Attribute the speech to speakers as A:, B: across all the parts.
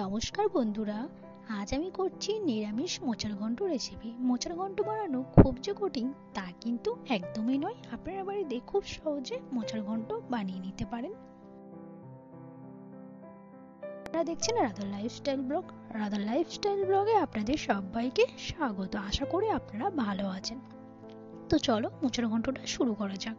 A: নমস্কার বন্ধুরা, আজ আমি করছি নিরামিষ মোচার ঘন্ট রেসিপি। মোচার ঘন্ট বানানো খুব যে কঠিন তা কিন্তু একদমই নয়। আপনারা বাড়িতে খুব সহজে মোচার ঘন্ট বানিয়ে নিতে পারেন। আপনারা দেখছেন রাধার লাইফস্টাইল ব্লগ। রাধার লাইফস্টাইল ব্লগে আপনাদের সবাইকে স্বাগত। আশা করি আপনারা ভালো আছেন। তো চলো মোচার ঘন্টটা শুরু করা যাক।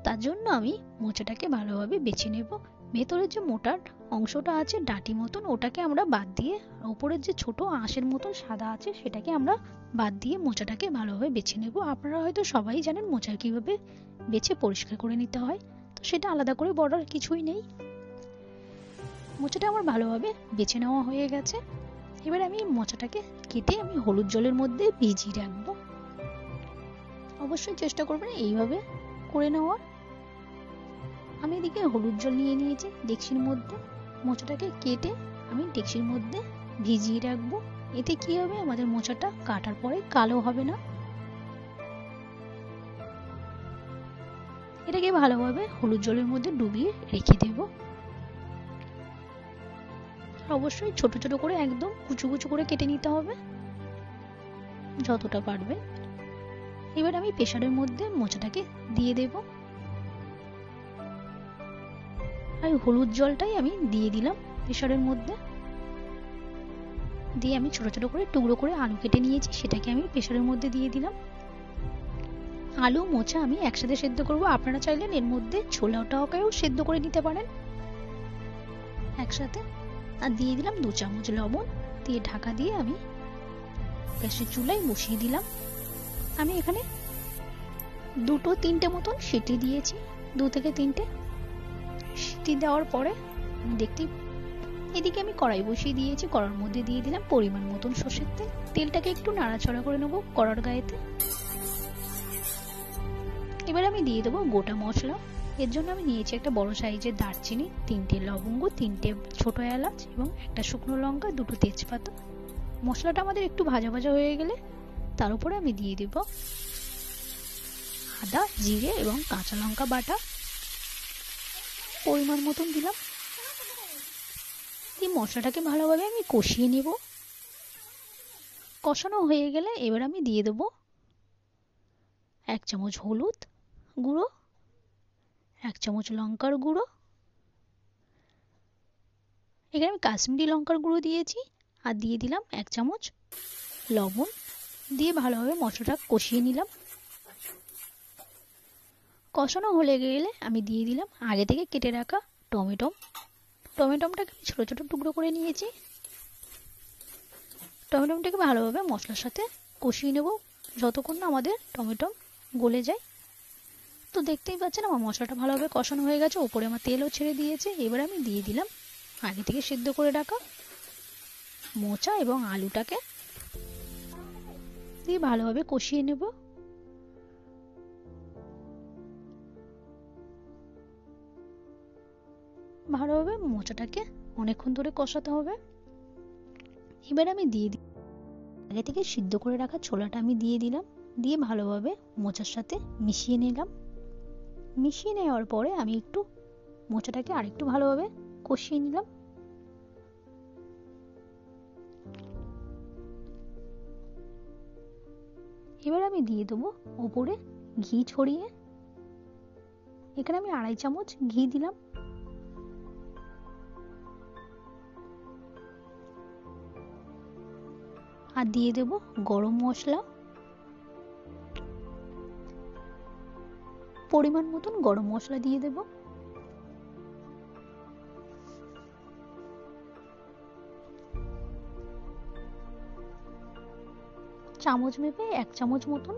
A: তার জন্য আমি মোচাটাকে ভালোভাবে বেছে নেব। ভেতরের যে মোটার অংশটা আছে ডাঁটি মতন, ওটাকে আমরা বাদ দিয়ে উপরের যে ছোট আঁশের মতন সাদা আছে সেটাকে আমরা বাদ দিয়ে মোচাটাকে ভালোভাবে বেছে নেব। আপনারা হয়তো সবাই জানেন মোচা কিভাবে বেছে পরিষ্কার করে নিতে হয়, তো সেটা আলাদা করে বলার কিছুই নেই। মোচাটা আমার ভালোভাবে বেছে নেওয়া হয়ে গেছে। এবার আমি মোচাটাকে কেটে আমি হলুদ জলের মধ্যে ভিজিয়ে রাখবো। অবশ্যই চেষ্টা করবেন এইভাবে করে নেওয়ার। আমি এদিকে হলুদ জল নিয়ে নিয়েছি ডেকচির মধ্যে। মোচাটাকে কেটে আমি ডেকচির মধ্যে ভিজিয়ে রাখবো। এতে কি হবে, আমাদের মোচাটা কাটার পরে কালো হবে না। এটাকে ভালোভাবে হলুদ জলের মধ্যে ডুবিয়ে রেখে দেব। অবশ্যই ছোট ছোট করে একদম কুচু কুচু করে কেটে নিতে হবে যতটা পারবেন। এবার আমি প্রেসারের মধ্যে মোচাটাকে দিয়ে দেব। আর হলুদ জলটাই আমি দিয়ে দিলাম প্রেসারের মধ্যে। দিয়ে আমি ছোট ছোট করে টুকরো করে আলু কেটে নিয়েছি, সেটাকে আমি প্রেসারের মধ্যে দিয়ে দিলাম। আলু মোচা আমি একসাথে সেদ্ধ করব। আপনারা চাইলেন এর মধ্যে ছোলাটাকেও সেদ্ধ করে নিতে পারেন একসাথে। আর দিয়ে দিলাম 2 চামচ লবণ, দিয়ে ঢাকা দিয়ে আমি গ্যাসের চুলায় বসিয়ে দিলাম। আমি এখানে 2-3টে মতন সিটি দিয়েছি, 2 থেকে 3টে সিটি দেওয়ার পরে দেখতেই এদিকে আমি কড়াই বসিয়ে দিয়েছি। কড়ার মধ্যে দিয়ে দিলাম পরিমাণ মতন সরষের তেল। তেলটাকে একটু নাড়াচাড়া করে নেব কড়ার গায়েতে। এবার আমি দিয়ে দেবো গোটা মশলা। এর জন্য আমি নিয়েছি একটা বড় সাইজের দারচিনি, 3টে লবঙ্গ, 3টে ছোট এলাচ এবং একটা শুকনো লঙ্কা, 2টো তেজপাতা। মশলাটা আমাদের একটু ভাজা ভাজা হয়ে গেলে তার উপরে আমি দিয়ে দেব আদা, জিরে এবং কাঁচা লঙ্কা বাটা পরিমাণ মতন দিলাম। এই মশলাটাকে ভালোভাবে আমি কষিয়ে নেব। কষানো হয়ে গেলে এবার আমি দিয়ে দেব 1 চামচ হলুদ গুঁড়ো, 1 চামচ লঙ্কার গুঁড়ো। এখানে আমি কাশ্মীরি লঙ্কার গুঁড়ো দিয়েছি। আর দিয়ে দিলাম 1 চামচ লবণ। দিয়ে ভালোভাবে মশলাটা কষিয়ে নিলাম। কষানো হয়ে গেলে আমি দিয়ে দিলাম আগে থেকে কেটে রাখা টমেটোটাকে ছোট ছোট টুকরো করে নিয়েছি। টমেটোটাকে ভালোভাবে মশলার সাথে কষিয়ে নেব যতক্ষণ না আমাদের টমেটো গলে যায়। তো দেখতেই পাচ্ছেন আমার মশলাটা ভালোভাবে কষানো হয়ে গেছে, উপরে আমার তেলও ছেড়ে দিয়েছে। এবার আমি দিয়ে দিলাম আগে থেকে সিদ্ধ করে রাখা মোচা এবং আলুটাকে দিয়ে ভালোভাবে কষিয়ে নেব। ভালোভাবে মোচাটাকে অনেকক্ষণ ধরে কষাতে হবে। এবার আমি দিয়ে দিই আগে থেকে সিদ্ধ করে রাখা ছোলাটা আমি দিয়ে দিলাম। দিয়ে ভালোভাবে মোচার সাথে মিশিয়ে নিলাম। মিশিয়ে নেওয়ার পরে আমি একটু মোচাটাকে আরেকটু ভালোভাবে কষিয়ে নিলাম। এবার আমি দিয়ে দেবো উপরে ঘি ছড়িয়ে। এখানে আমি 2.5 চামচ ঘি দিলাম। আর দিয়ে দেব গরম মশলা, পরিমাণ মতন গরম মশলা দিয়ে দেব। চামচ মেপে 1 চামচ মতন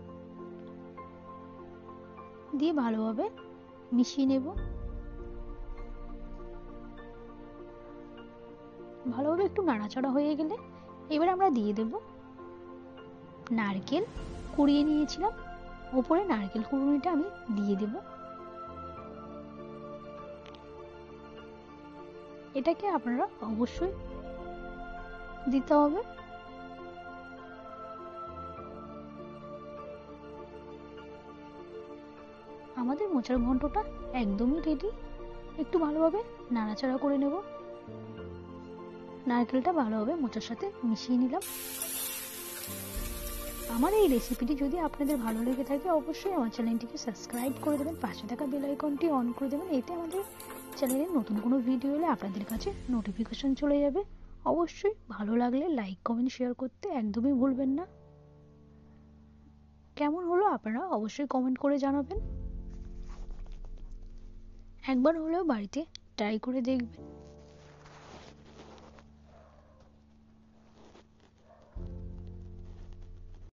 A: দিয়ে ভালোভাবে মিশিয়ে নেব। ভালোভাবে একটু নাড়াচাড়া হয়ে গেলে এবার আমরা দিয়ে দেব নারকেল কুড়িয়ে নিয়েছিলাম। উপরে নারকেল কুড়ুনিটা আমি দিয়ে দেব। এটাকে আপনারা অবশ্যই দিতে হবে। আমাদের মোচার ঘন্টটা একদমই রেডি। একটু ভালোভাবে নাড়াচাড়া করে নেব। নারকেলটা ভালোভাবে মোচার সাথে মিশিয়ে নিলাম। আমার এই রেসিপিটি যদি আপনাদের ভালো লেগে থাকে অবশ্যই আমার চ্যানেলটিকে সাবস্ক্রাইব করে দেবেন, পাশে থাকা বেল আইকনটি অন করে দেবেন, এতে আমাদের চ্যানেলে নতুন কোনো ভিডিও এলে আপনাদের কাছে নোটিফিকেশন চলে যাবে। অবশ্যই ভালো লাগলে লাইক কমেন্ট শেয়ার করতে একদমই ভুলবেন না। কেমন হলো আপনারা অবশ্যই কমেন্ট করে জানাবেন। একবার হলেও বাড়িতে ট্রাই করে দেখবেন।